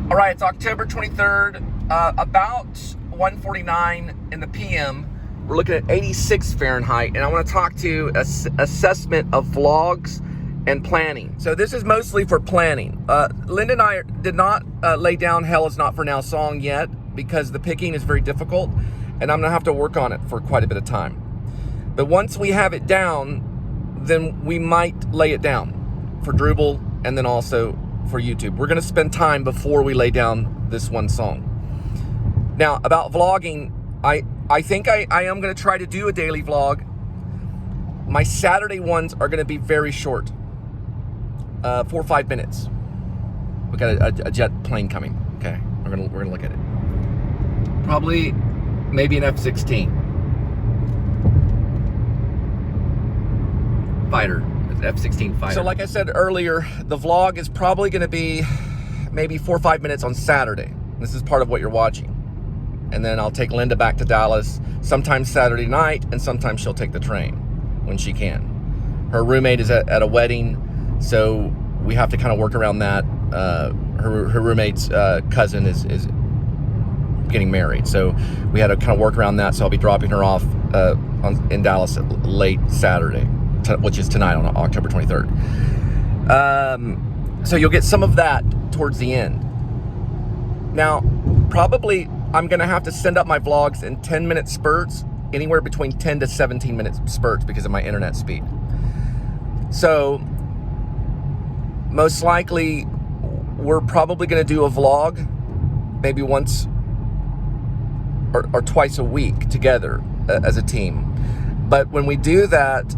All right, it's October 23rd, about 1:49 in the PM. We're looking at 86 Fahrenheit, and I want to talk to you assessment of vlogs and planning. So this is mostly for planning. Linda and I did not lay down Hell Is Not For Now song yet because the picking is very difficult, and I'm gonna have to work on it for quite a bit of time. But once we have it down, then we might lay it down for Drupal and then also for YouTube. We're gonna spend time before we lay down this one song. Now, about vlogging, I think I am gonna try to do a daily vlog. My Saturday ones are gonna be very short, 4 or 5 minutes. We got a jet plane coming. Okay, we're gonna look at it. Probably, maybe an F-16 fighter. F-16 fighter. So like I said earlier, the vlog is probably going to be maybe 4 or 5 minutes on Saturday. This is part of what you're watching. And then I'll take Linda back to Dallas sometimes Saturday night, and sometimes she'll take the train when she can. Her roommate is at a wedding, so we have to kind of work around that. Her roommate's cousin is getting married, so we had to kind of work around that. So I'll be dropping her off in Dallas late Saturday, which is tonight on October 23rd. So you'll get some of that towards the end. Now, probably I'm gonna have to send up my vlogs in 10-minute spurts, anywhere between 10 to 17-minute spurts because of my internet speed. So most likely we're probably gonna do a vlog maybe once or twice a week together as a team. But when we do that,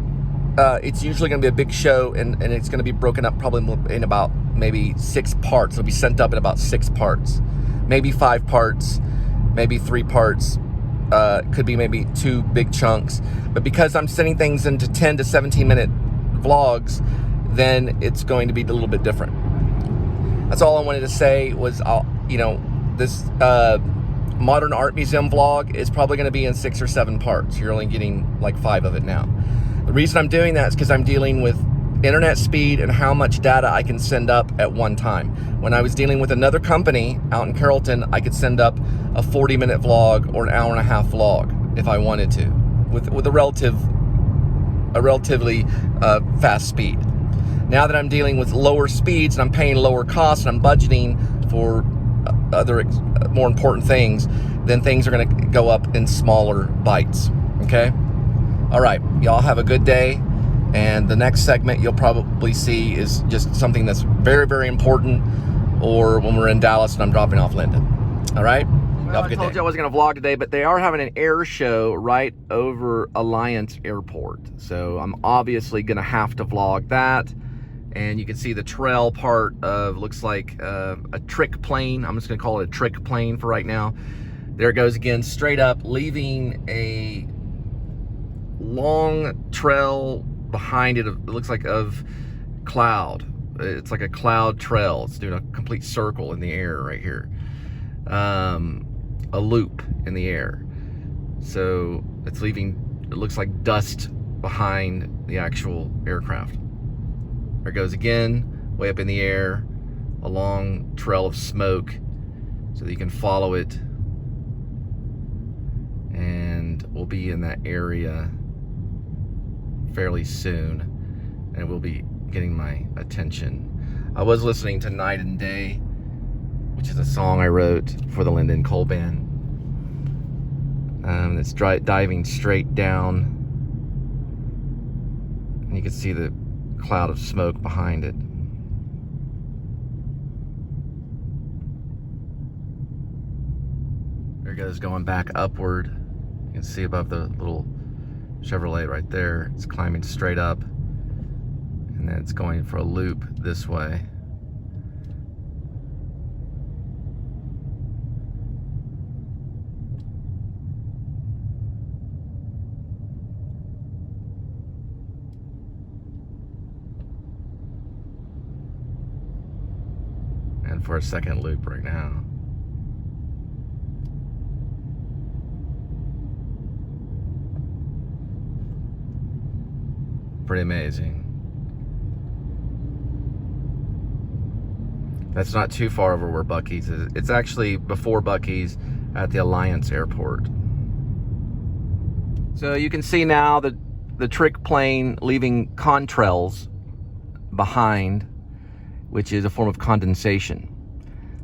it's usually going to be a big show, and it's going to be broken up probably in about maybe 6 parts. It'll be sent up in about 6 parts, maybe 5 parts, maybe 3 parts. Could be maybe 2 big chunks. But because I'm sending things into 10 to 17-minute vlogs, then it's going to be a little bit different. That's all I wanted to say was, this Modern Art Museum vlog is probably going to be in 6 or 7 parts. You're only getting like 5 of it now. The reason I'm doing that is because I'm dealing with internet speed and how much data I can send up at one time. When I was dealing with another company out in Carrollton, I could send up a 40-minute vlog or an hour-and-a-half vlog if I wanted to, with a relatively fast speed. Now that I'm dealing with lower speeds and I'm paying lower costs and I'm budgeting for other more important things, then things are going to go up in smaller bites. Okay? All right, y'all have a good day, and the next segment you'll probably see is just something that's very, very important, or when we're in Dallas and I'm dropping off Linda. All right? Well, I told you I wasn't going to vlog today, but they are having an air show right over Alliance Airport, so I'm obviously going to have to vlog that. And you can see the trail part of, looks like a trick plane. I'm just going to call it a trick plane for right now. There it goes again, straight up, leaving a long trail behind it. It looks like of cloud. It's like a cloud trail. It's doing a complete circle in the air right here. A loop in the air. So it's leaving, it looks like dust behind the actual aircraft. There it goes again, way up in the air, a long trail of smoke so that you can follow it. And we'll be in that area fairly soon, and it will be getting my attention. I was listening to Night and Day, which is a song I wrote for the Linda and Cole band. It's diving straight down, and you can see the cloud of smoke behind it. There it goes, going back upward. You can see above the little Chevrolet right there. It's climbing straight up, and then it's going for a loop this way. And for a second loop right now. Pretty amazing. That's not too far over where Buc-ee's is. It's actually before Buc-ee's at the Alliance Airport. So you can see now the trick plane leaving contrails behind, which is a form of condensation.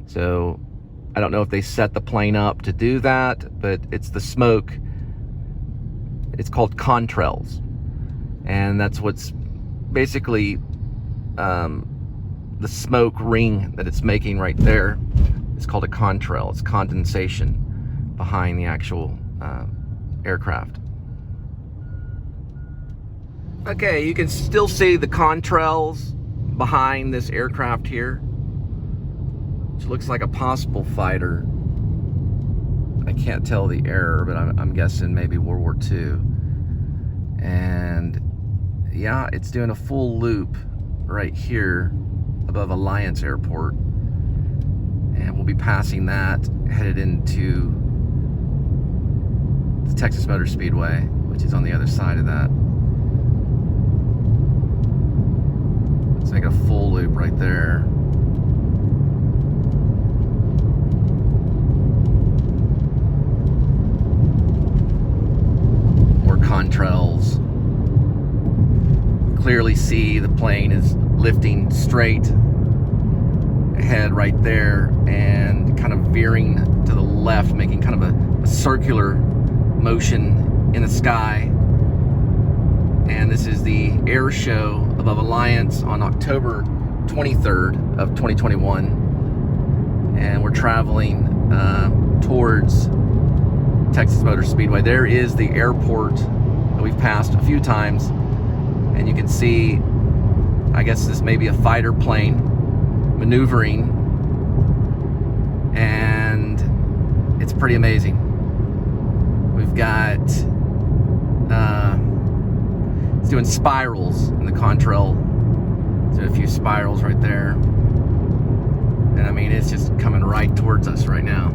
So I don't know if they set the plane up to do that, but it's the smoke. It's called contrails. And that's what's basically the smoke ring that it's making right there. It's called a contrail. It's condensation behind the actual aircraft. Okay, you can still see the contrails behind this aircraft here, which looks like a possible fighter. I can't tell the era, but I'm guessing maybe World War II. And yeah, it's doing a full loop right here above Alliance Airport. And we'll be passing that, headed into the Texas Motor Speedway, which is on the other side of that. Let's make a full loop right there. More contrails. Clearly see the plane is lifting straight ahead right there and kind of veering to the left, making kind of a circular motion in the sky. And this is the air show above Alliance on October 23rd of 2021. And we're traveling towards Texas Motor Speedway. There is the airport that we've passed a few times. And you can see, I guess this may be a fighter plane maneuvering. And it's pretty amazing. We've got, it's doing spirals in the contrail. It's doing a few spirals right there. And I mean, it's just coming right towards us right now.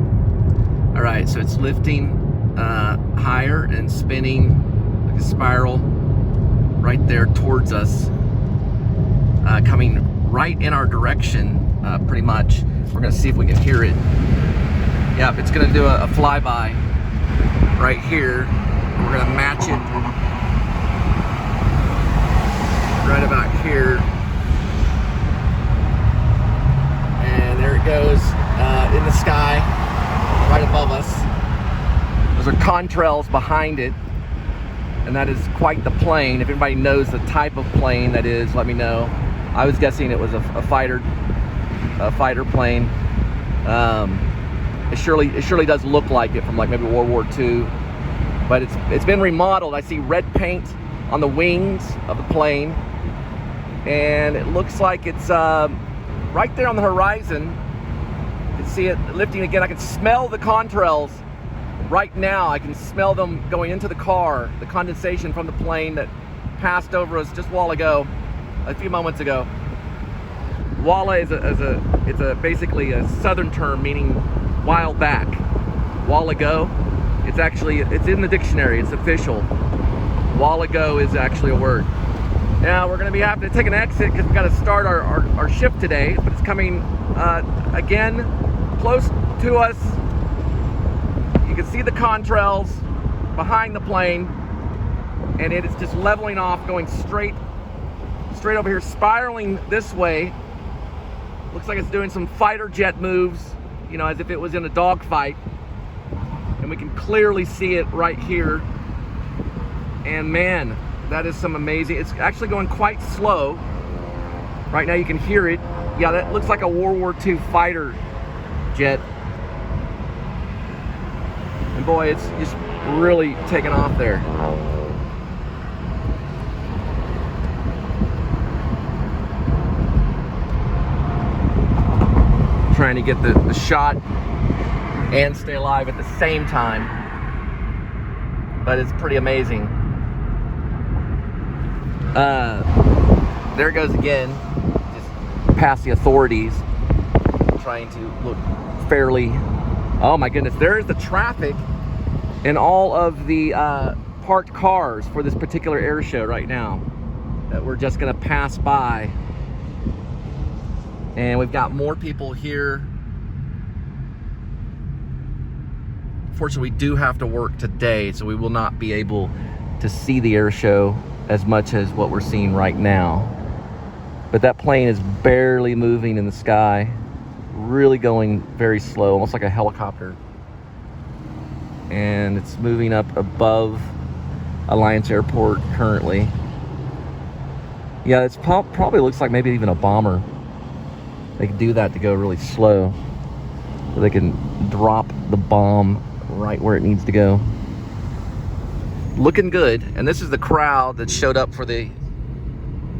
All right, so it's lifting higher and spinning like a spiral right there towards us, coming right in our direction, pretty much. We're gonna see if we can hear it. Yep, it's gonna do a flyby right here. We're gonna match it right about here. And there it goes in the sky, right above us. Those are contrails behind it. And that is quite the plane. If anybody knows the type of plane that is, let me know. I was guessing it was a fighter plane. It surely does look like it from like maybe World War II, but it's been remodeled. I see red paint on the wings of the plane, and it looks like it's right there on the horizon. You can see it lifting again. I can smell the contrails. Right now, I can smell them going into the car, the condensation from the plane that passed over us just a few moments ago. Walla is basically a southern term meaning while back. While ago, it's in the dictionary, it's official. While ago is actually a word. Now we're going to be having to take an exit because we've got to start our shift today, but it's coming again close to us. You can see the contrails behind the plane, and it is just leveling off, going straight over here, spiraling this way. Looks like it's doing some fighter jet moves, you know, as if it was in a dogfight. And we can clearly see it right here. And man, that is some amazing, it's actually going quite slow. Right now you can hear it. Yeah, that looks like a World War II fighter jet. And boy, it's just really taking off there. Trying to get the shot and stay alive at the same time. But it's pretty amazing. There it goes again, just past the authorities, trying to look fairly. Oh my goodness, there's the traffic and all of the parked cars for this particular air show right now that we're just gonna pass by. And we've got more people here. Fortunately, we do have to work today, so we will not be able to see the air show as much as what we're seeing right now. But that plane is barely moving in the sky, really going very slow, almost like a helicopter. And it's moving up above Alliance Airport currently. Yeah, it's probably looks like maybe even a bomber. They can do that to go really slow, so they can drop the bomb right where it needs to go. Looking good. And this is the crowd that showed up for the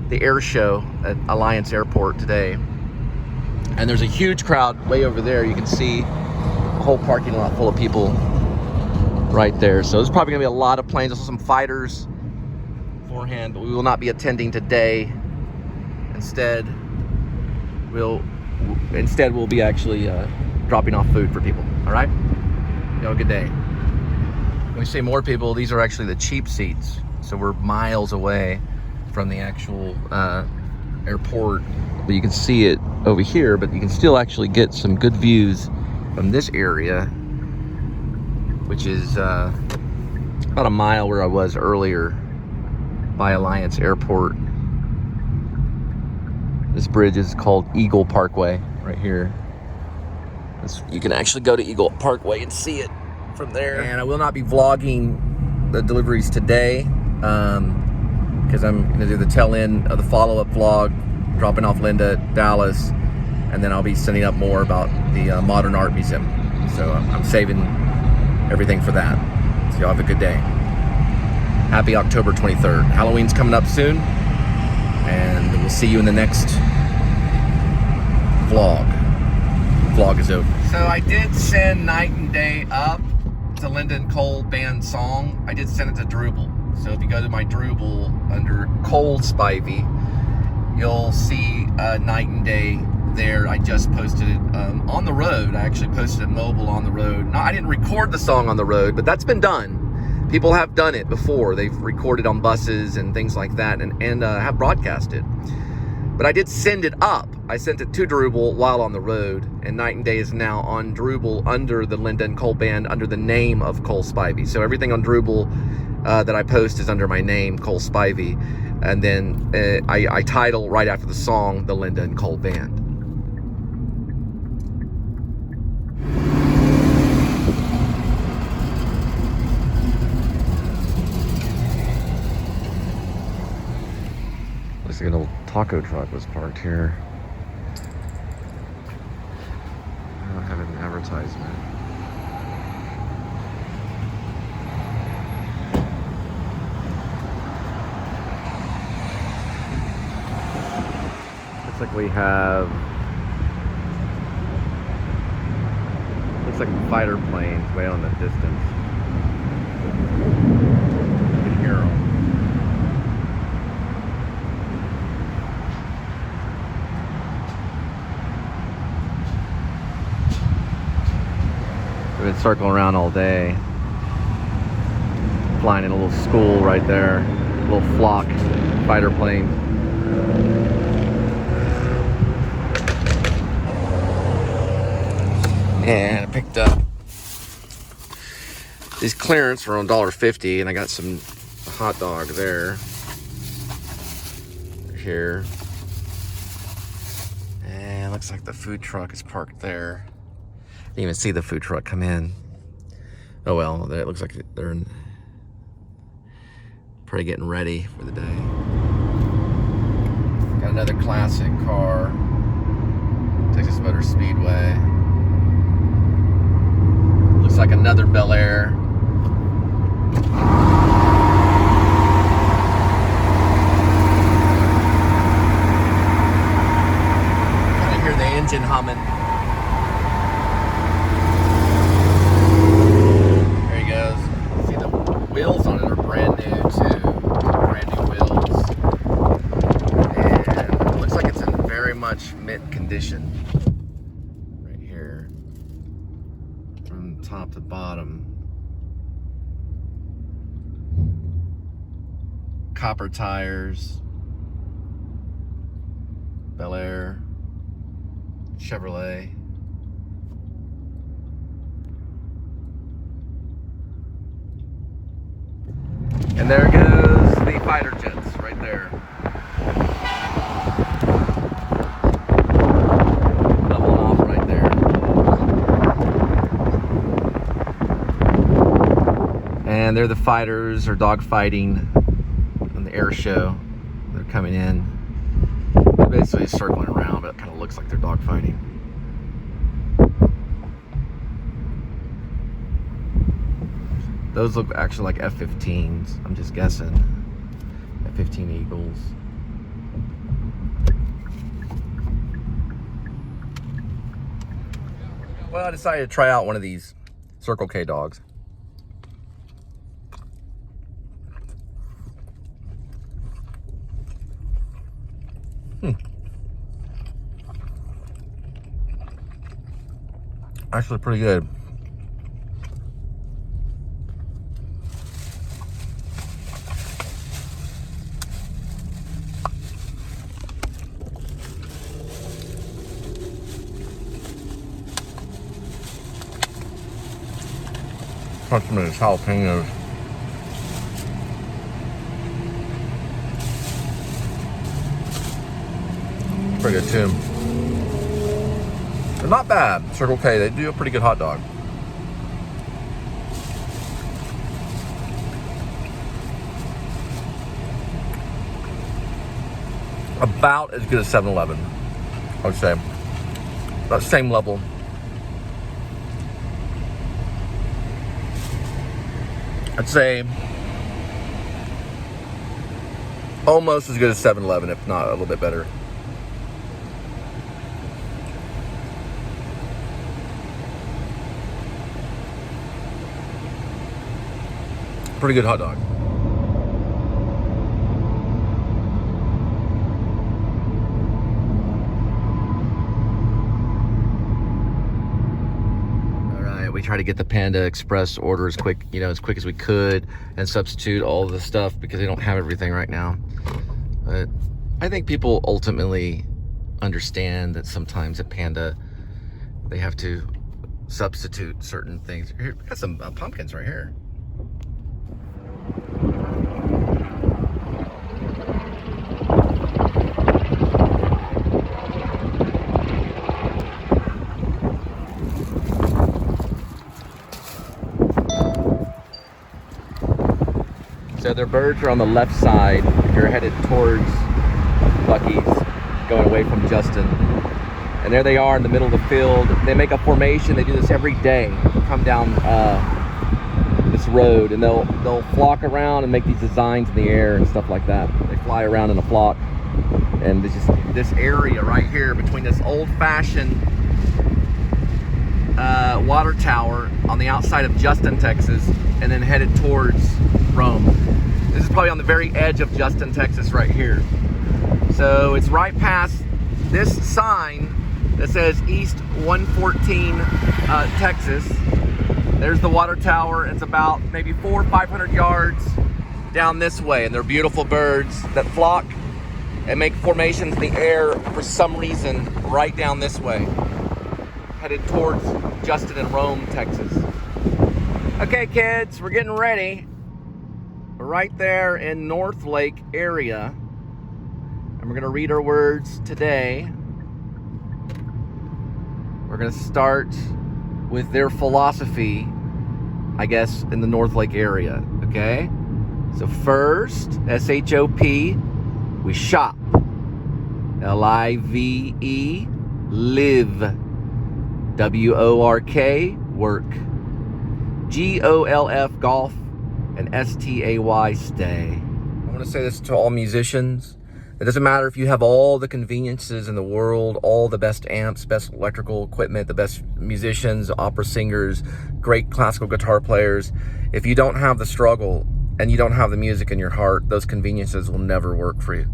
air show at Alliance Airport today. And there's a huge crowd way over there. You can see the whole parking lot full of people right there. So there's probably gonna be a lot of planes, also some fighters beforehand, but we will not be attending today. Instead we'll be actually dropping off food for people. All right, you have a good day. When we say more people, these are actually the cheap seats, so we're miles away from the actual airport, but you can see it over here, but you can still actually get some good views from this area, which is about a mile where I was earlier by Alliance Airport. This bridge is called Eagle Parkway right here. You can actually go to Eagle Parkway and see it from there. And I will not be vlogging the deliveries today because I'm going to do the tail end of the follow-up vlog, dropping off Linda at Dallas, and then I'll be sending up more about the Modern Art Museum. So I'm saving everything for that. So y'all have a good day. Happy October 23rd. Halloween's coming up soon, and we'll see you in the next vlog. Vlog is over. So I did send Night and Day up to Linda and Cole band song. I did send it to Drupal. So if you go to my Drupal under Cole Spivey, you'll see Night and Day there. I just posted it on the road. I actually posted it mobile on the road. No, I didn't record the song on the road, but that's been done. People have done it before. They've recorded on buses and things like that, and have broadcasted. But I did send it up. I sent it to Drupal while on the road, and Night and Day is now on Drupal under the Linda and Cole band, under the name of Cole Spivey. So everything on Drupal that I post is under my name, Cole Spivey, and then I title right after the song, the Linda and Cole band. Looks like an old taco truck was parked here. I don't have an advertisement. Looks like we have, looks like fighter planes way on the distance. You can hear them. We've been circling around all day, flying in a little school right there, a little flock fighter plane. And I picked up these clearance for $1.50, and I got some hot dog there, here. And it looks like the food truck is parked there. Didn't even see the food truck come in. Oh well, it looks like they're probably getting ready for the day. Got another classic car, Texas Motor Speedway. Looks like another Bel Air. Kind of hear the engine humming. Wheels on it are brand new too, brand new wheels, and it looks like it's in very much mint condition right here from top to bottom. Copper tires, Bel Air. Chevrolet. And there goes the fighter jets right there. Leveling off right there. And they're the fighters are dog fighting on the air show. They're coming in. They're basically circling around, but it kind of looks like they're dog fighting. Those look actually like F-15s. I'm just guessing. F-15 Eagles. Well, I decided to try out one of these Circle K dogs. Actually pretty good. Punch some of these jalapenos. Pretty good too. They're not bad. Circle K, they do a pretty good hot dog. About as good as 7-Eleven, I would say. About the same level. I'd say almost as good as 7-Eleven, if not a little bit better. Pretty good hot dog. We try to get the Panda Express order as quick as we could and substitute all of the stuff because they don't have everything right now. But I think people ultimately understand that sometimes at Panda they have to substitute certain things. Here, we got some pumpkins right here. So their birds are on the left side if you're headed towards Buc-ee's, going away from Justin. And there they are in the middle of the field. They make a formation. They do this every day. They'll come down this road and they'll flock around and make these designs in the air and stuff like that. They fly around in a flock. And there's just this area right here between this old-fashioned water tower on the outside of Justin, Texas, and then headed towards Rome. This is probably on the very edge of Justin, Texas right here. So it's right past this sign that says East 114 Texas. There's the water tower. It's about maybe 400 or 500 yards down this way, and they're beautiful birds that flock and make formations in the air for some reason right down this way, headed towards Justin and Rome, Texas. Okay, kids, we're getting ready. We're right there in North Lake area, and we're gonna read our words today. We're gonna start with their philosophy, I guess, in the North Lake area, okay? So first, S-H-O-P, we shop. L-I-V-E, live. W-O-R-K, work. G-O-L-F, golf. And S-T-A-Y, stay. I want to say this to all musicians. It doesn't matter if you have all the conveniences in the world, all the best amps, best electrical equipment, the best musicians, opera singers, great classical guitar players. If you don't have the struggle and you don't have the music in your heart, those conveniences will never work for you.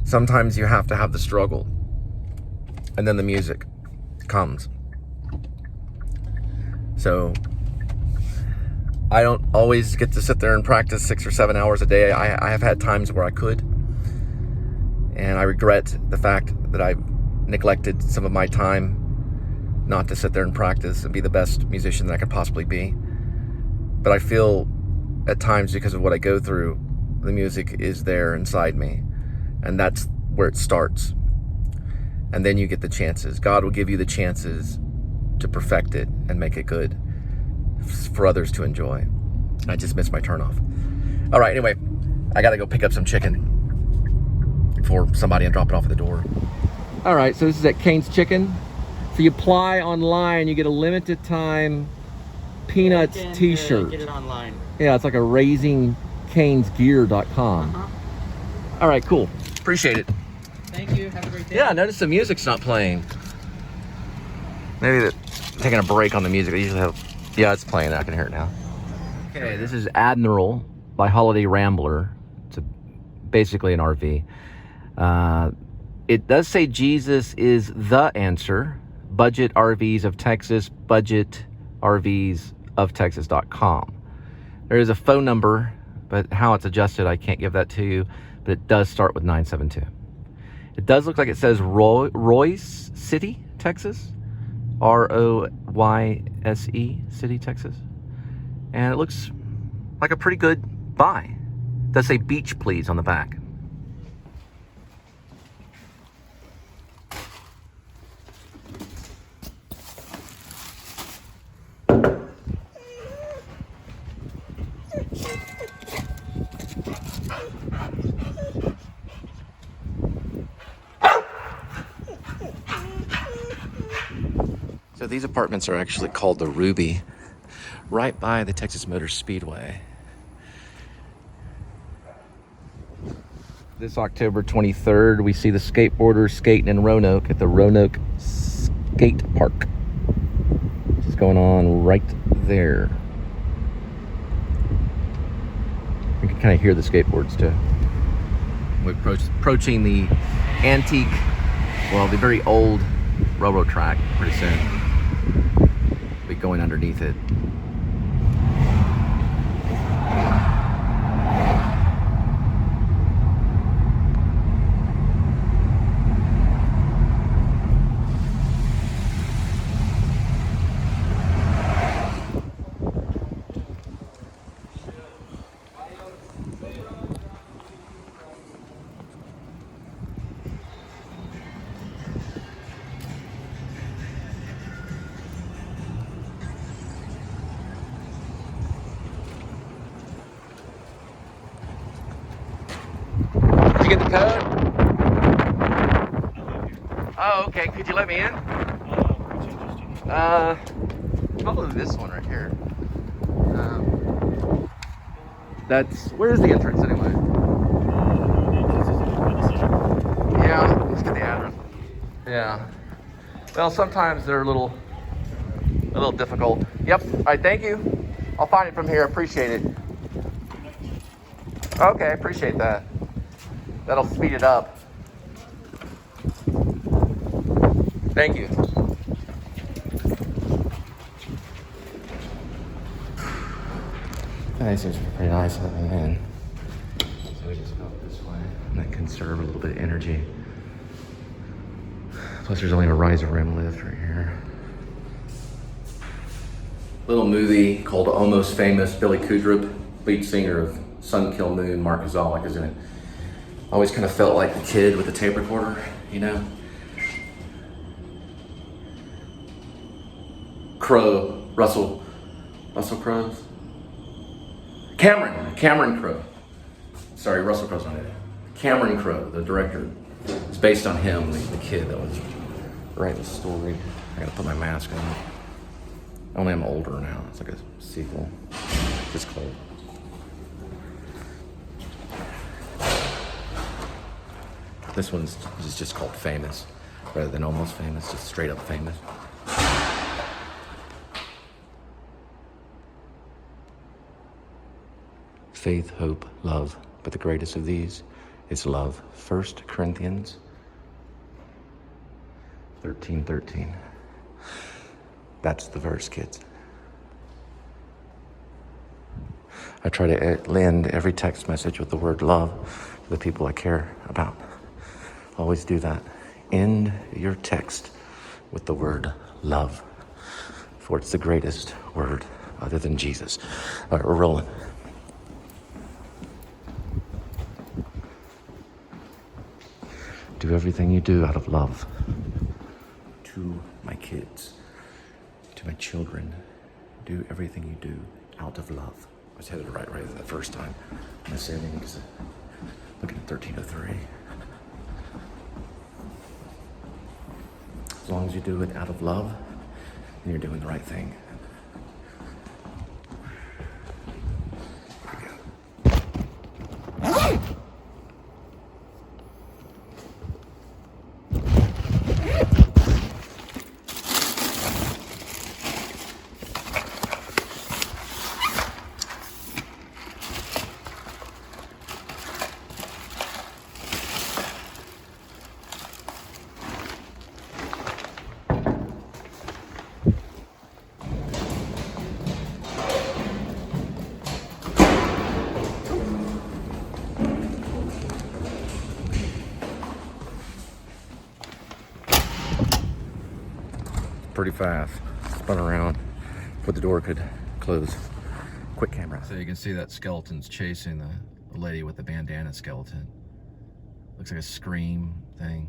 Sometimes you have to have the struggle, and then the music comes. So I don't always get to sit there and practice 6 or 7 hours a day. I have had times where I could, and I regret the fact that I neglected some of my time not to sit there and practice and be the best musician that I could possibly be. But I feel at times, because of what I go through, the music is there inside me. And that's where it starts. And then you get the chances. God will give you the chances to perfect it and make it good for others to enjoy. I just missed my turn off. All right, anyway, I gotta go pick up some chicken for somebody and drop it off at the door. All right, so this is at Cane's Chicken. So you apply online, you get a limited time Peanuts t-shirt. Get it online. Yeah, it's like a raisingcanesgear.com. All right, cool. Appreciate it. Thank you. Have a great day. Yeah, notice the music's not playing. Maybe they're taking a break on the music. They usually have. Yeah, it's playing. I can hear it now. Okay, this is Admiral by Holiday Rambler. It's basically an RV. It does say Jesus is the answer. Budget RVs of Texas, budgetrvsoftexas.com. There is a phone number, but how it's adjusted, I can't give that to you. But it does start with 972. It does look like it says Royse City, Texas. R-O-Y-S-E, City, Texas. And it looks like a pretty good buy. It does say beach please on the back. So these apartments are actually called the Ruby, right by the Texas Motor Speedway. This October 23rd, we see the skateboarders skating in Roanoke at the Roanoke Skate Park. Which is going on right there. You can kind of hear the skateboards too. We're approaching the antique, well, the very old railroad track pretty soon. Be going underneath it. Did you get the code? Oh, okay. Could you let me in? Probably this one right here. Where's the entrance anyway? Yeah, let's get the address. Yeah. Well, sometimes they're a little difficult. Yep. All right, thank you. I'll find it from here. Appreciate it. Okay, appreciate that. That'll speed it up. Thank you. That seems pretty nice at the end. So we just go this way and that conserve a little bit of energy. Plus there's only a riser rim lift right here. Little movie called Almost Famous. Billy Kudrup, lead singer of Sun Kill Moon, Mark Kozalik is in it. Always kind of felt like the kid with the tape recorder, you know? Crowe, Russell Crowe? Cameron Crowe. Sorry, Russell Crowe's not it. Cameron Crowe, the director. It's based on him, the kid that was writing the story. I gotta put my mask on. Only I'm older now. It's like a sequel. It's cold. This one's just called Famous, rather than Almost Famous, just straight up Famous. Faith, hope, love, but the greatest of these is love. 1 Corinthians 13:13. That's the verse, kids. I try to end every text message with the word love for the people I care about. Always do that. end your text with the word love, for it's the greatest word other than Jesus. All right, we're rolling. Do everything you do out of love. To my kids, to my children, do everything you do out of love. I was headed right the first time. I'm assuming because looking at 1303. As long as you do it out of love, then you're doing the right thing. 30 fast. Spun around before the door could close. Quick camera. So you can see that skeleton's chasing the lady with the bandana skeleton. Looks like a Scream thing.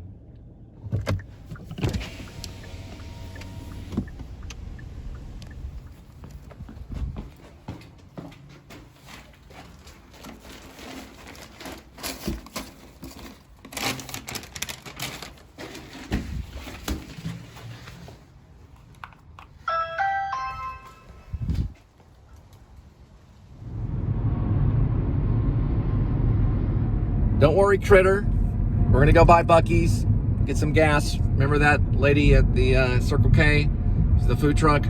Don't worry, Critter. We're gonna go by Buc-ee's, get some gas. Remember that lady at the Circle K? The food truck?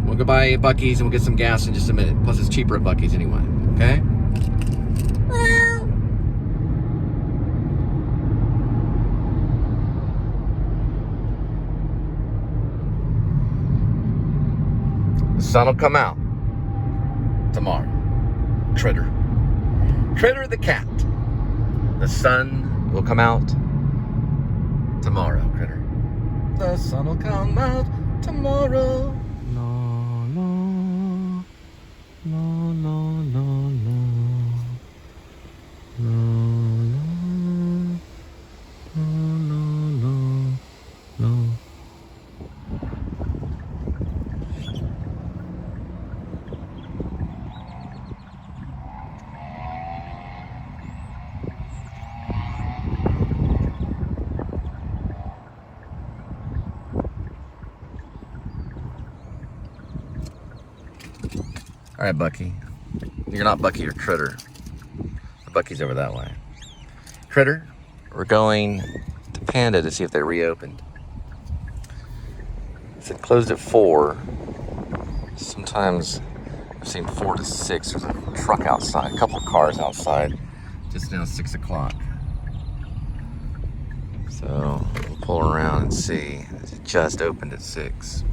We'll go by Buc-ee's and we'll get some gas in just a minute. Plus it's cheaper at Buc-ee's anyway, okay? The sun will come out tomorrow. Critter. Critter the cat. The sun will come out tomorrow, Critter. The sun will come out tomorrow. La la la la la la la la la la. All right, Bucky. You're not Bucky, you're Critter. Bucky's over that way. Critter, we're going to Panda to see if they reopened. If it closed at 4, sometimes I've seen 4 to 6. There's a truck outside, a couple of cars outside. Just now 6 o'clock. So we'll pull around and see. It just opened at 6.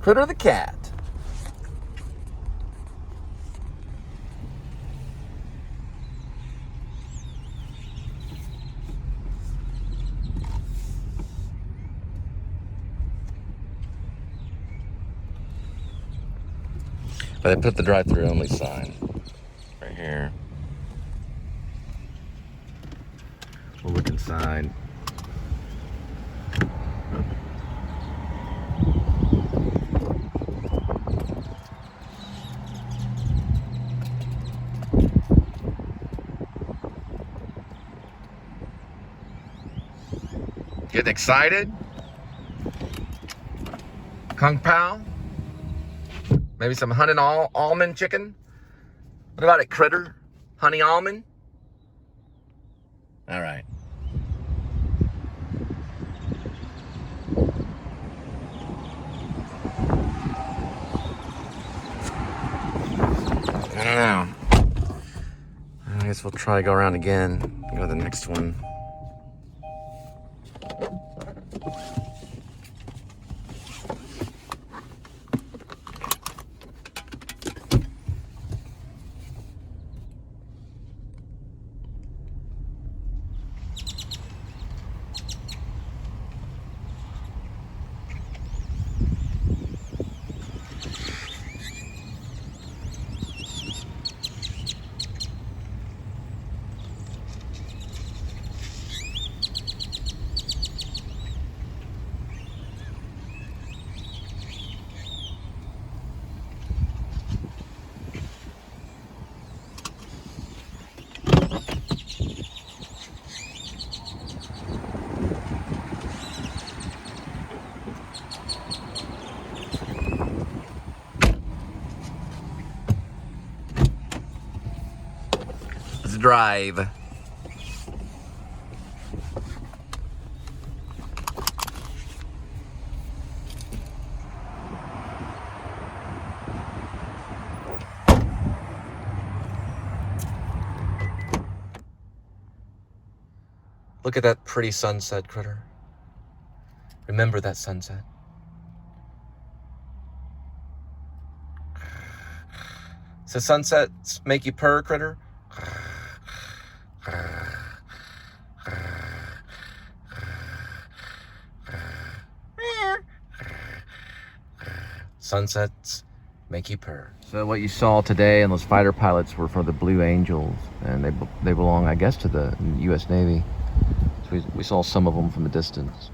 Critter the cat. But they put the drive-through only sign right here. We'll look inside. Getting excited? Kung Pao? Maybe some honey almond chicken? What about it, Critter? Honey almond? All right. I don't know. I guess we'll try to go around again. Go to the next one. Drive. Look at that pretty sunset, Critter. Remember that sunset. So sunsets make you purr, Critter? Sunsets make you purr. So what you saw today and those fighter pilots were from the Blue Angels, and they belong, I guess, to the U.S. Navy. So we saw some of them from a distance.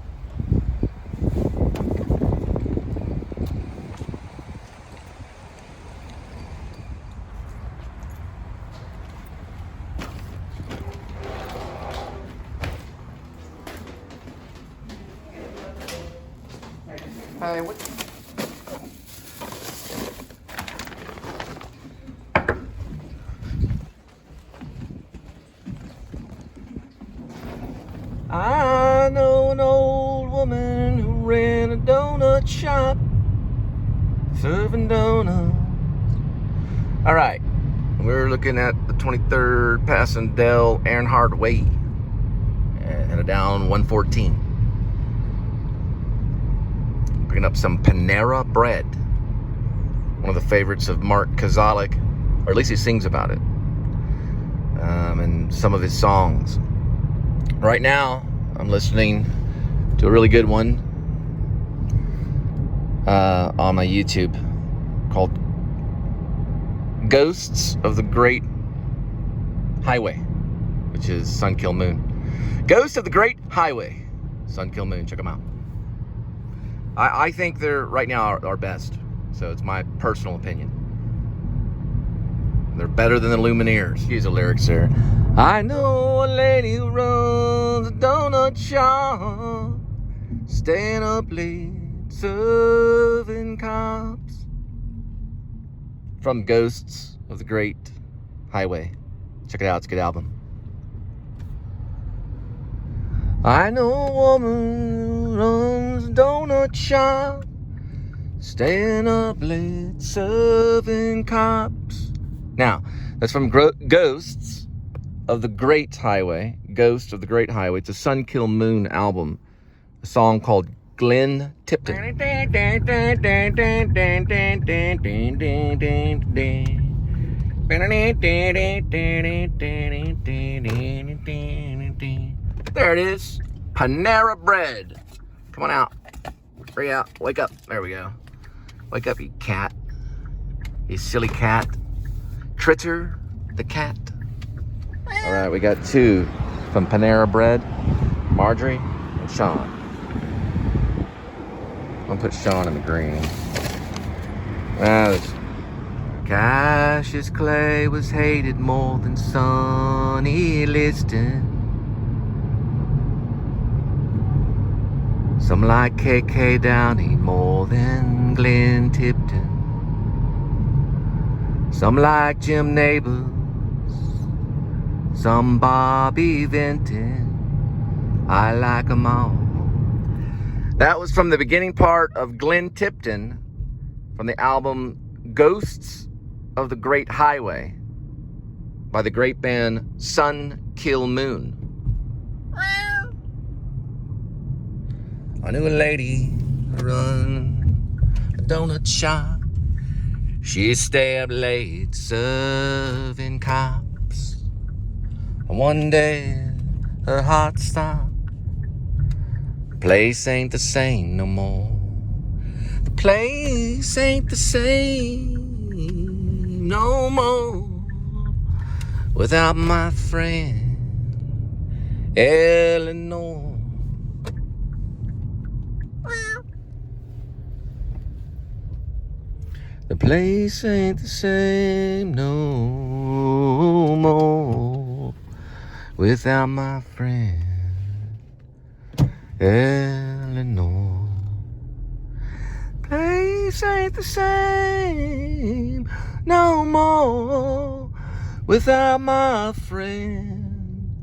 Hi, what? I know an old woman who ran a donut shop, serving donuts. All right, we're looking at the 23rd passing Dell Earnhardt Way, and down 114. Picking up some Panera Bread, one of the favorites of Mark Kozalik, or at least he sings about it, and some of his songs. Right now, I'm listening to a really good one on my YouTube called Ghosts of the Great Highway, which is Sun Kill Moon. Ghosts of the Great Highway, Sun Kill Moon. Check them out. I think they're right now our best, so it's my personal opinion. They're better than the Lumineers. Use the lyrics there. I know a lady who runs a donut shop, staying up late, serving cops. From Ghosts of the Great Highway. Check it out, it's a good album. I know a woman who runs a donut shop, staying up late, serving cops. Now, that's from Ghosts of the Great Highway. Ghost of the Great Highway. It's a Sun Kill Moon album. A song called Glenn Tipton. There it is. Panera Bread. Come on out. Hurry out. Wake up. There we go. Wake up, you cat. You silly cat. Critter the cat. All right, we got two from Panera Bread. Marjorie and Sean. I'm gonna put Sean in the green. Cassius Clay was hated more than Sonny Liston. Some like KK Downey more than Glenn Tipton. Some like Jim Neighbors, some Bobby Vinton. I like 'em all. That was from the beginning part of Glenn Tipton from the album Ghosts of the Great Highway by the great band Sun Kill Moon. I knew a lady run a donut shop. She stay up late serving cops. And one day her heart stopped. The place ain't the same no more. The place ain't the same no more without my friend Eleanor. The place ain't the same no more without my friend Eleanor. Place ain't the same no more without my friend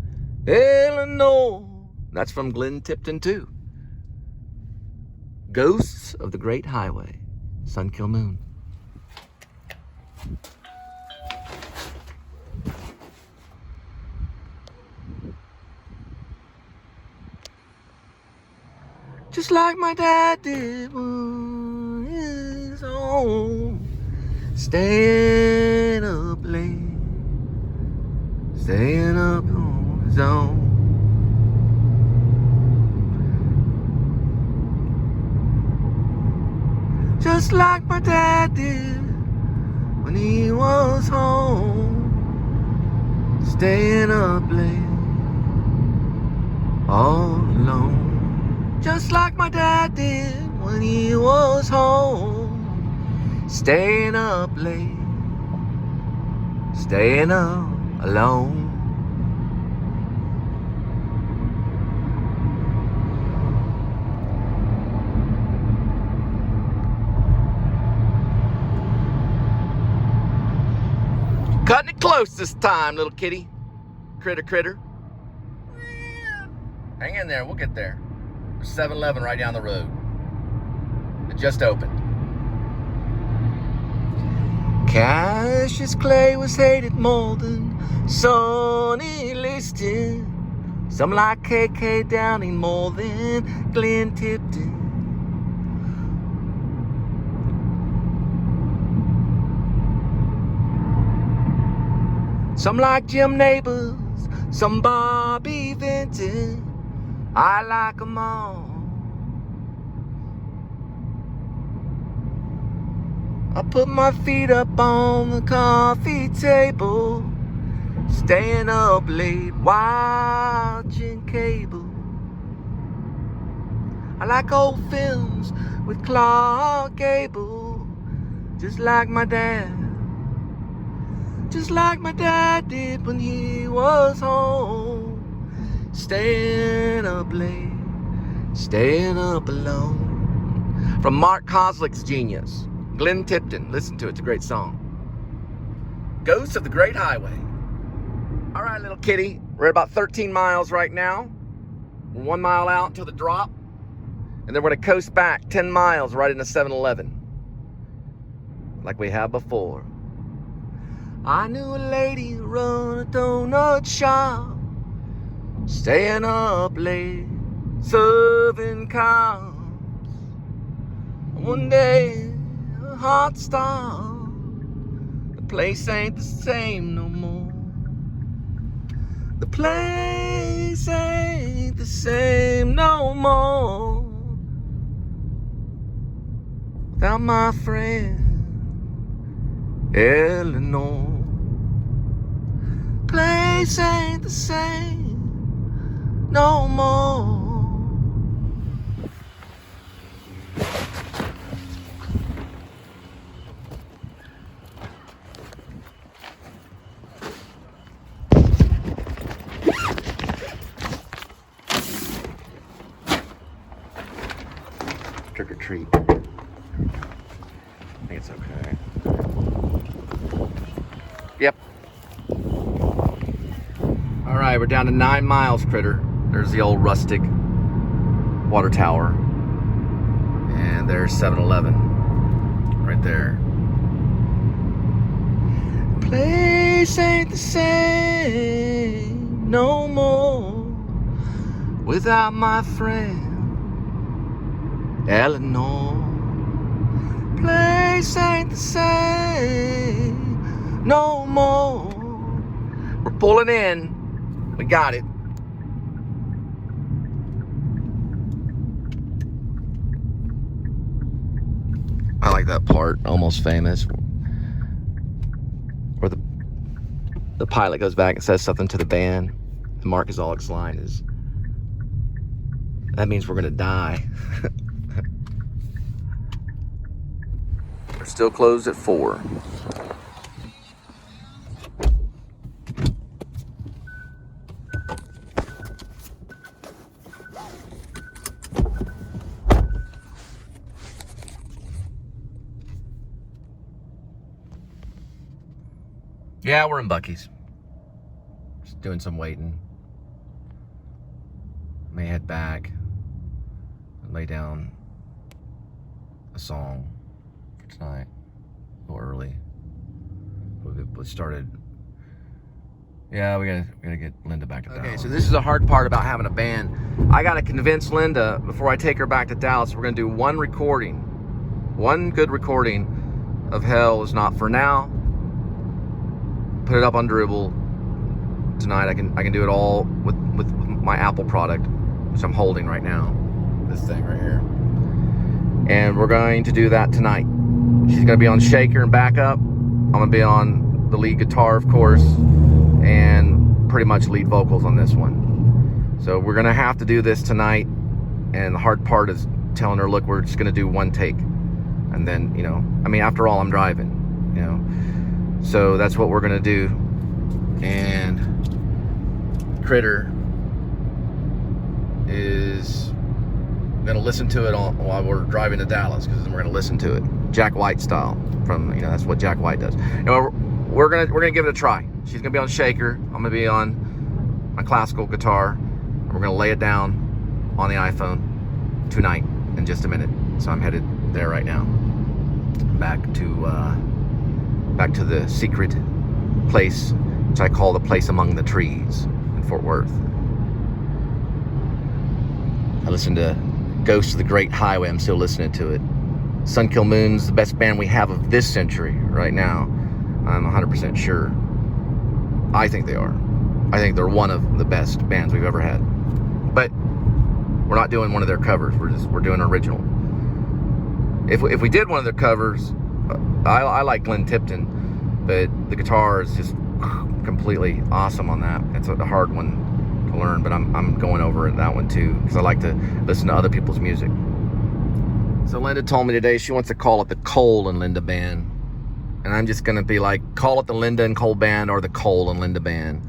Eleanor. That's from Glenn Tipton too. Ghosts of the Great Highway, Sun Kill Moon. Just like my dad did when he was home, staying up late, staying up on his own. Just like my dad did when he was home, staying up late, all alone. Just like my dad did when he was home, staying up late, staying up alone. Cutting it close this time, little kitty. Critter. Hang in there, we'll get there. There's 7-Eleven right down the road. It just opened. Cassius Clay was hated more than Sonny Liston. Some like KK Downing more than Glenn Tipton. Some like Jim Neighbors, some Bobby Vinton. I like 'em all. I put my feet up on the coffee table, staying up late watching cable. I like old films with Clark Gable, just like my dad. Just like my dad did when he was home, staying up late, staying up alone. From Mark Koslick's Genius, Glenn Tipton. Listen to it, it's a great song. Ghosts of the Great Highway. All right, little kitty, we're at about 13 miles right now. 1 mile out till the drop. And then we're gonna coast back 10 miles right into 7-Eleven, like we have before. I knew a lady who run a donut shop, staying up late, serving cops. One day, her heart stopped. The place ain't the same no more. The place ain't the same no more without my friend Eleanor. Place ain't the same no more. Trick or treat. I think it's okay. Yep. All right, we're down to 9 miles, critter. There's the old rustic water tower. And there's 7-Eleven right there. Place ain't the same no more without my friend Eleanor. Place ain't the same no more. We're pulling in. We got it. I like that part, Almost Famous, where the pilot goes back and says something to the band. And Mark Zolik's line is, "That means we're gonna die." We're still closed at 4. Yeah, we're in Buc-ee's. Just doing some waiting. May head back and lay down a song for tonight. A little early. We started. Yeah, we gotta get Linda back to Dallas. Okay, so this is the hard part about having a band. I gotta convince Linda before I take her back to Dallas. We're gonna do one recording, one good recording of Hell Is Not For Now. Put it up on Dribble tonight. I can do it all with my Apple product, which I'm holding right now. This thing right here. And we're going to do that tonight. She's gonna be on shaker and backup. I'm gonna be on the lead guitar, of course, and pretty much lead vocals on this one. So we're gonna have to do this tonight, and the hard part is telling her, look, we're just gonna do one take, and then, you know, I mean, after all, I'm driving, you know, so that's what we're gonna do. And Critter is gonna listen to it while we're driving to Dallas, because we're gonna listen to it Jack White style, from, you know, that's what Jack White does. You know, we're gonna give it a try. She's gonna be on shaker, I'm gonna be on my classical guitar, and we're gonna lay it down on the iPhone tonight in just a minute. So I'm headed there right now, back to the secret place, which I call the place among the trees in Fort Worth. I listened to Ghost of the Great Highway. I'm still listening to it. Sun Kill Moon's the best band we have of this century right now. I'm 100% sure. I think they are. I think they're one of the best bands we've ever had. But we're not doing one of their covers. We're doing an original. If we did one of their covers, I like Glenn Tipton, but the guitar is just completely awesome on that. It's a hard one to learn, but I'm going over that one too, because I like to listen to other people's music. So Linda told me today she wants to call it the Cole and Linda Band, and I'm just gonna be like, call it the Linda and Cole Band or the Cole and Linda Band,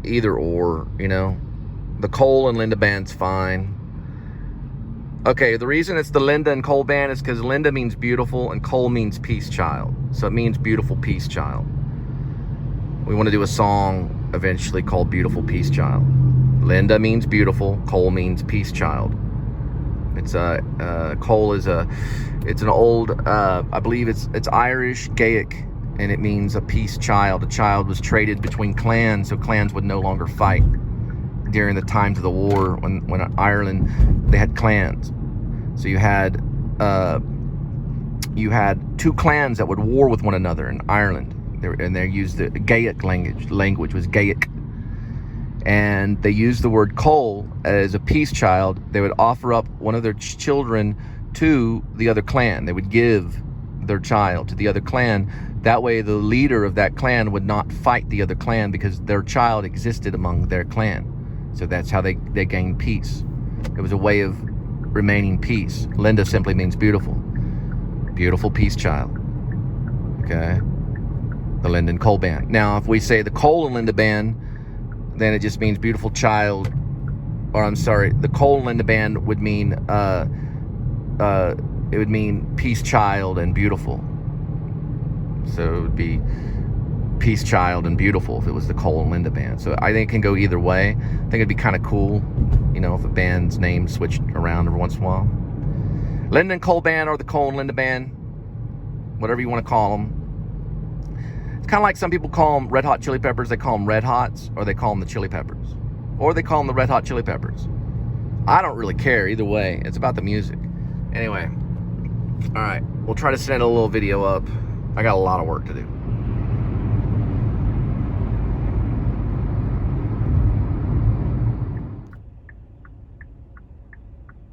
either or, you know. The Cole and Linda Band's fine. Okay, the reason it's the Linda and Cole Band is because Linda means beautiful and Cole means peace child, so it means beautiful peace child. We want to do a song eventually called Beautiful Peace Child. Linda means beautiful, Cole means peace child. It's Cole is it's an old, I believe it's Irish Gaelic, and it means a peace child. A child was traded between clans, so clans would no longer fight during the times of the war when Ireland, they had clans. So you had two clans that would war with one another in Ireland. And they used the Gaelic language was Gaelic, and they used the word Cole as a peace child. They would offer up one of their children to the other clan. They would give their child to the other clan. That way the leader of that clan would not fight the other clan, because their child existed among their clan. So that's how they gained peace. It was a way of remaining peace. Linda simply means beautiful. Beautiful peace child. Okay? The Linda and Cole Band. Now, if we say the Cole and Linda Band, then it just means beautiful child. Or I'm sorry, the Cole and Linda Band would mean it would mean peace child and beautiful. So it would be peace child and beautiful if it was the Cole and Linda Band. So I think it can go either way. I think it'd be kind of cool, you know, if a band's name switched around every once in a while. Linda and Cole Band or the Cole and Linda Band, whatever you want to call them. It's kind of like some people call them Red Hot Chili Peppers. They call them Red Hots, or they call them the Chili Peppers, or they call them the Red Hot Chili Peppers. I don't really care either way. It's about the music. Anyway, all right, we'll try to send a little video up. I got a lot of work to do.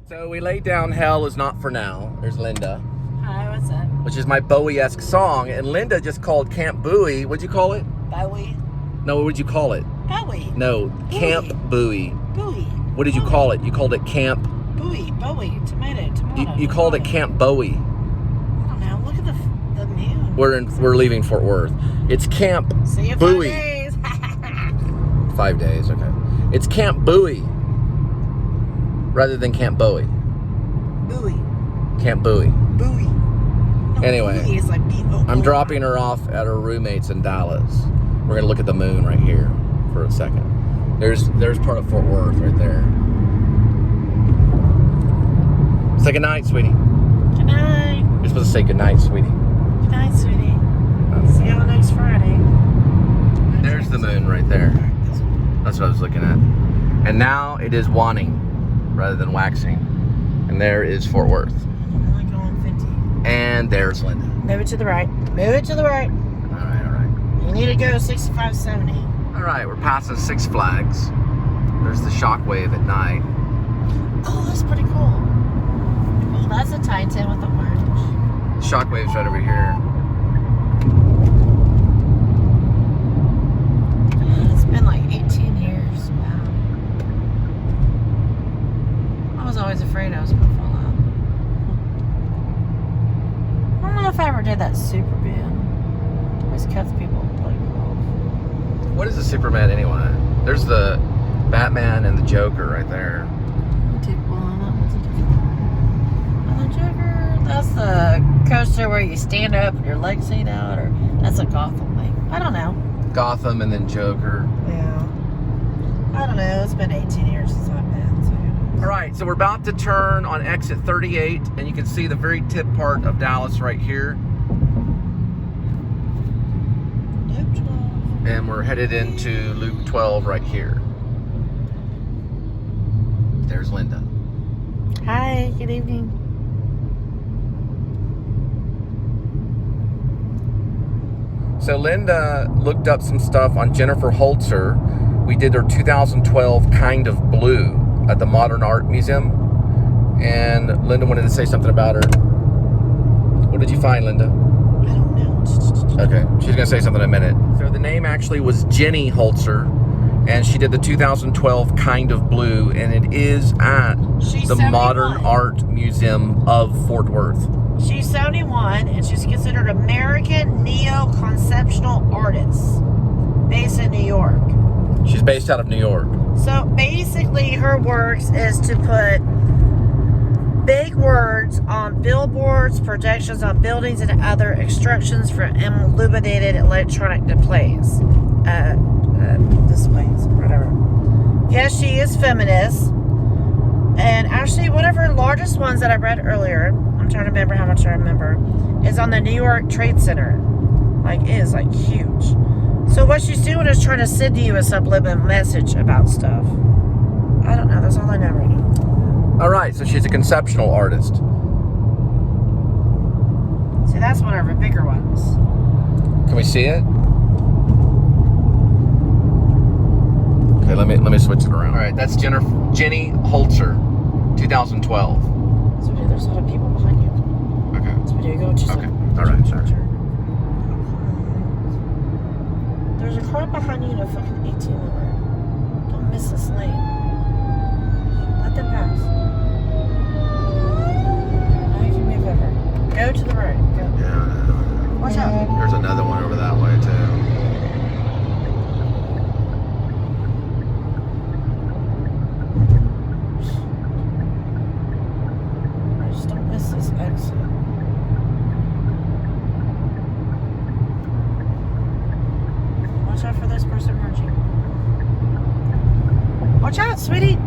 So we laid down Hell Is Not For Now. There's Linda. Hi, what's up? Which is my Bowie-esque song, and Linda just called Camp Bowie. What'd you call it? Bowie. No, what would you call it? Bowie. No, Bowie. Camp Bowie. Bowie. What did you call it? You called it Camp... Bowie. Tomato. You called it Camp Bowie. I don't know. Look at the moon. We're leaving Fort Worth. It's Camp See you Bowie. 5 days. 5 days, okay. It's Camp Bowie rather than Camp Bowie. Bowie. Camp Bowie. Bowie. No, Anyway, He's like, I'm dropping her off at her roommate's in Dallas. We're gonna look at the moon right here for a second. There's part of Fort Worth right there. Say good night, sweetie. Good night. You're supposed to say good night, sweetie. Good night, sweetie. See you next Friday. There's the moon right there. That's what I was looking at. And now it is waning rather than waxing. And there is Fort Worth. I'm only going 50. And there's Linda. Move it to the right. Move it to the right. All right. You need to go 65, 70. All right, we're passing Six Flags. There's the Shockwave at night. Oh, that's pretty cool. Well, that's a Titan with the orange. Shockwave's right over here. It's been like 18 years. Wow. I was always afraid I was going to fall out. I don't know if I ever did that Superman. Always cuts people like off. What is a Superman anyway? There's the Batman and the Joker right there. That one's a different one. And the Joker, that's the coaster where you stand up and your legs hang out, or that's a Gotham thing. I don't know. Gotham and then Joker. Yeah. I don't know. It's been 18 years since I've been. So who knows? All right, so we're about to turn on exit 38, and you can see the very tip part of Dallas right here. Loop 12. And we're headed into Loop 12 right here. There's Linda. Hi. Good evening. So Linda looked up some stuff on Jennifer Holzer. We did her 2012 Kind of Blue at the Modern Art Museum. And Linda wanted to say something about her. What did you find, Linda? I don't know. Okay, she's gonna say something in a minute. So the name actually was Jenny Holzer, and she did the 2012 Kind of Blue, and it is at She's the 71. Modern Art Museum of Fort Worth. She's 71, and she's considered American neo-conceptual artist based in New York. She's based out of New York. So basically, her works is to put big words on billboards, projections on buildings, and other instructions for illuminated electronic displays, whatever. Yes, she is feminist, and actually, one of her largest ones that I read earlier, I'm trying to remember how much I remember, is on the New York Trade Center. Like, it is like huge. So what she's doing is trying to send you a subliminal message about stuff. I don't know. That's all I know right now. All right, so she's a conceptual artist. See, that's one of her bigger ones. Can we see it? Okay, let me switch it around. All right, that's Jenny Holzer, 2012. So there's a lot of people behind you. Okay. So we do go to Okay. All right, sorry. There's a car behind you in a fucking 18-wheeler. Don't miss this lane. Let them pass. Now you can move over. Go to the right. Go. Yeah. Watch out. There's another one over that way too. Just don't miss this exit. Watch out for this person merging. Watch out, sweetie.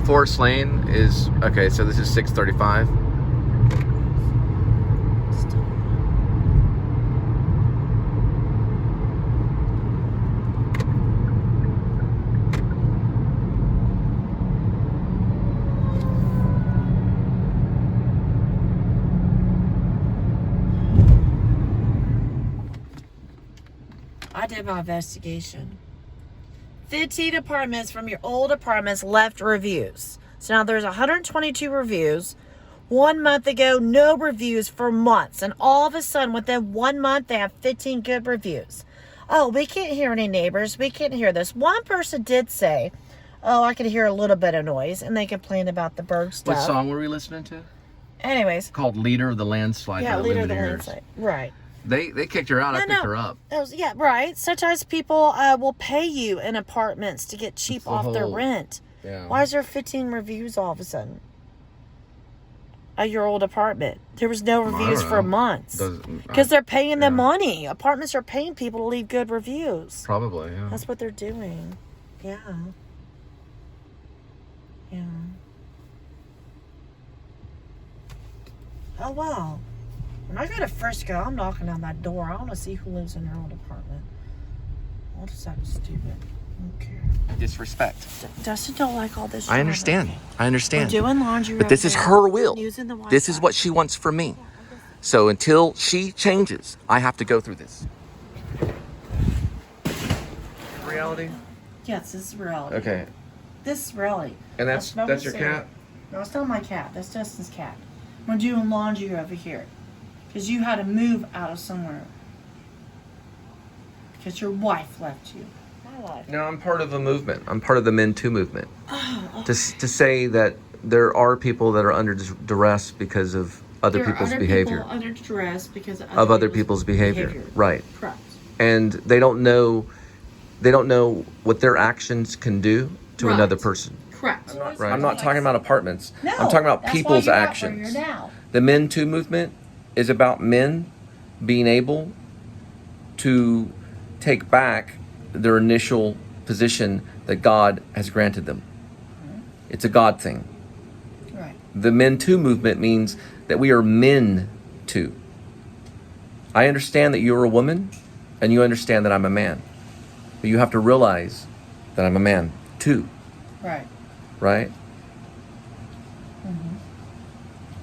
Forest Lane is, okay, so this is 635. I did my investigation. 15 apartments from your old apartments left reviews. So now there's 122 reviews. 1 month ago, no reviews for months. And all of a sudden, within 1 month, they have 15 good reviews. Oh, we can't hear any neighbors. We can't hear this. One person did say, oh, I could hear a little bit of noise. And they complained about the bird stuff. What song were we listening to? Anyways. Called Leader of the Landslide. Yeah, by Leader of the Lumineers. Landslide. Right. They kicked her out. I picked her up. Yeah, right. Sometimes people will pay you in apartments to get cheap off their rent. Yeah. Why is there 15 reviews all of a sudden? at your old apartment? There was no reviews don't for know. months. Doesn't- Because they're paying them yeah. money. Apartments are paying people to leave good reviews. Probably, yeah. That's what they're doing. Yeah. Yeah. Oh, wow. When I go to Frisco, I'm knocking on that door. I want to see who lives in her old apartment. I'll just act stupid. I don't care. Disrespect. Dustin don't like all this. I understand. I understand. We're doing laundry. But this is her will. Using the This is Wi-Fi. what she wants from me. So until she changes, I have to go through this. Reality? Yes, this is reality. Okay. This is reality. And that's your serious. cat? No, it's not my cat. That's Dustin's cat. We're doing laundry over here. Because you had to move out of somewhere. Because your wife left you. My wife. No, I'm part of a movement. I'm part of the Men Too movement. To say that there are people that are under duress because of other people's behavior. People under duress because of other people's behavior. Right. Correct. And they don't know what their actions can do to Right. another person. Correct. Right. I'm not talking about apartments. No, I'm talking about that's people's why you're not actions. where you're now. The Men Too movement is about men being able to take back their initial position that God has granted them. It's a God thing. Right. The Men Too movement means that we are men too. I understand that you're a woman and you understand that I'm a man. But you have to realize that I'm a man too. Right. Right?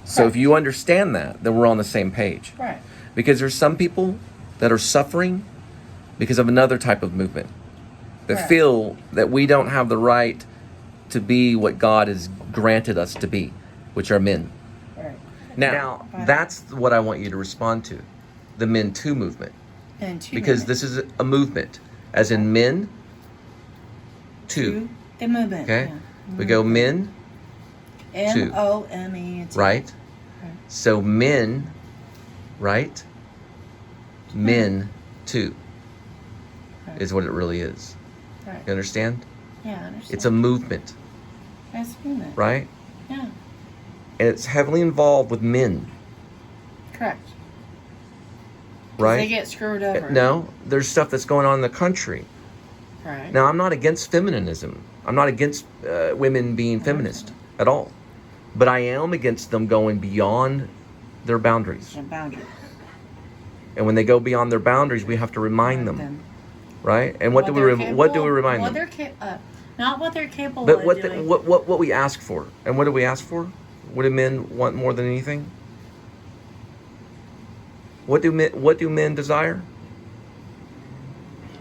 So if you understand that, then we're on the same page. Right. Because there's some people that are suffering because of another type of movement that Right. feel that we don't have the right to be what God has granted us to be, which are men. Right. Now that's what I want you to respond to, the Men Too movement. And two Because women. this is a movement, as in men too. The movement. Okay? Yeah. We go men, M-O-M-E-T. right? Okay. So men, right? Men too Right. is what it really is. Right. You understand? Yeah, I understand. It's a movement, It's a movement. right? Yeah. And it's heavily involved with men, Correct. right? They get screwed over. No, there's stuff that's going on in the country. Right. Now, I'm not against feminism. I'm not against women being feminist at all. But I am against them going beyond their boundaries. The boundary. And when they go beyond their boundaries, we have to remind them, right? And what do we remind What them? they're not what they're capable But of what doing. what we ask for, and what do we ask for? What do men want more than anything? What do men desire?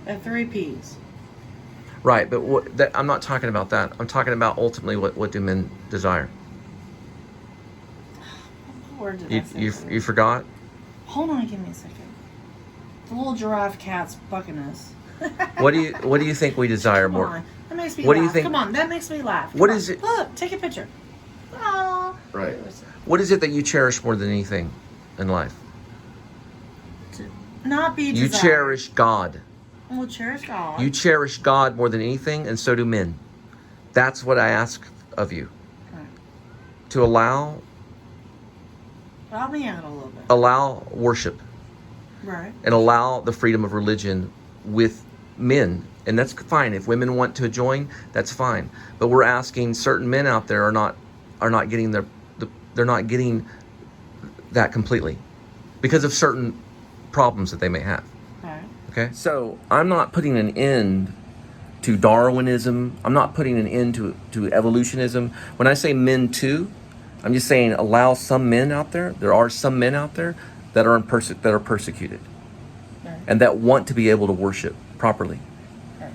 The 3 Ps. Right, but I'm not talking about that. I'm talking about ultimately what do men desire? What word did I say? You forgot? Hold on, give me a second. The little giraffe cat's bucking us. What do you think we desire Come more? on. That makes me What laugh. do you think- Come on, that makes me laugh. What Come is on. it- Look, take a picture. Oh. Right. What is it that you cherish more than anything in life? Not be You desired. cherish God. We'll cherish God. You cherish God more than anything, and so do men. That's what I ask of you. Right. To allow Help me out a little bit. worship Right. and allow the freedom of religion with men. And that's fine. If women want to join, that's fine. But we're asking certain men out there are not getting they're not getting that completely because of certain problems that they may have. Right. Okay? So I'm not putting an end to Darwinism. I'm not putting an end to evolutionism. When I say men too, I'm just saying allow some men out there. There are some men out there that are persecuted, Right. and that want to be able to worship properly, Right.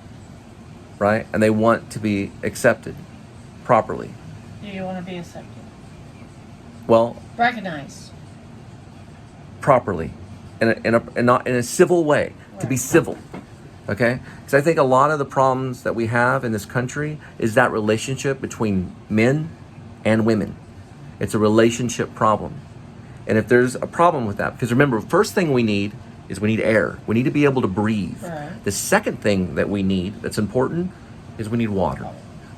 right? And they want to be accepted properly. Do you want to be accepted? Well, Recognized. properly, not in a civil way. To be Right. civil, okay? Because I think a lot of the problems that we have in this country is that relationship between men and women. It's a relationship problem. And if there's a problem with that, because remember, first thing we need is we need air. We need to be able to breathe. Right. The second thing that we need that's important is we need water.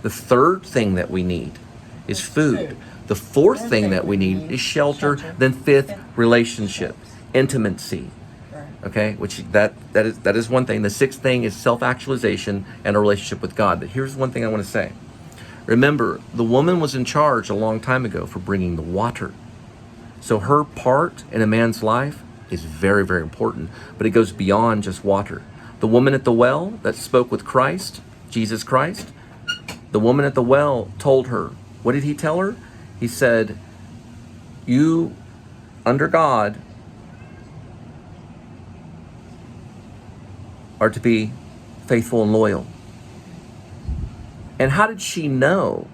The third thing that we need is food. The fourth thing that we need is shelter. Then fifth, relationship, intimacy. Okay, which that is one thing. The sixth thing is self-actualization and a relationship with God. But here's one thing I want to say. Remember, the woman was in charge a long time ago for bringing the water. So her part in a man's life is very, very important, but it goes beyond just water. The woman at the well that spoke with Christ, Jesus Christ, the woman at the well told her, what did he tell her? He said, you, under God, are to be faithful and loyal. And how did she know?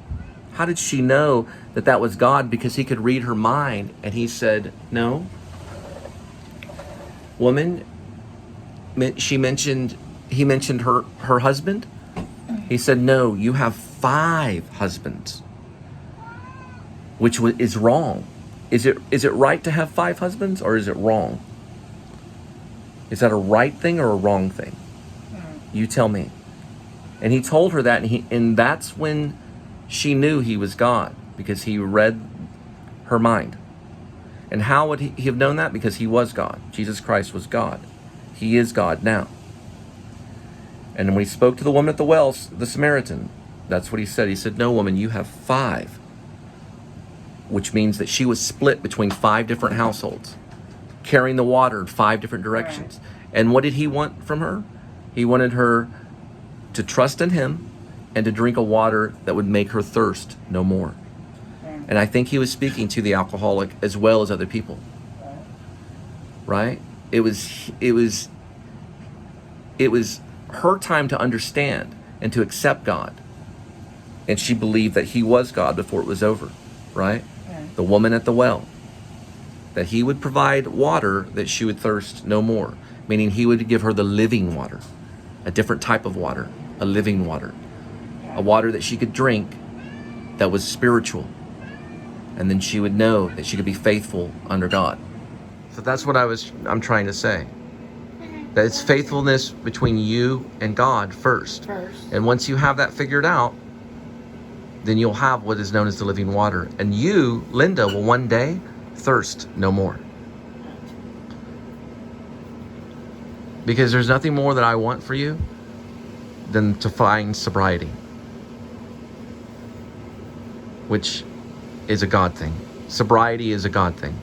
How did she know that that was God? Because he could read her mind, and he said, no. Woman, he mentioned her husband. He said, no, you have 5 husbands, which is wrong. Is it right to have 5 husbands, or is it wrong? Is that a right thing or a wrong thing? You tell me. And he told her that, and that's when she knew he was God, because he read her mind. And how would he have known that? Because he was God. Jesus Christ was God. He is God now. And when he spoke to the woman at the well, the Samaritan, that's what he said. He said, no, woman, you have 5. Which means that she was split between 5 different households, carrying the water in 5 different directions. And what did he want from her? He wanted her to trust in him and to drink a water that would make her thirst no more. And I think he was speaking to the alcoholic as well as other people. Right? It was her time to understand and to accept God. And she believed that he was God before it was over. Right? The woman at the well. That he would provide water that she would thirst no more. Meaning he would give her the living water. A different type of water. A living water. A water that she could drink that was spiritual. And then she would know that she could be faithful under God. So that's what I'm trying to say. That it's faithfulness between you and God first. And once you have that figured out, then you'll have what is known as the living water. And you, Linda, will one day thirst no more. Because there's nothing more that I want for you than to find sobriety, which is a God thing. Sobriety is a God thing.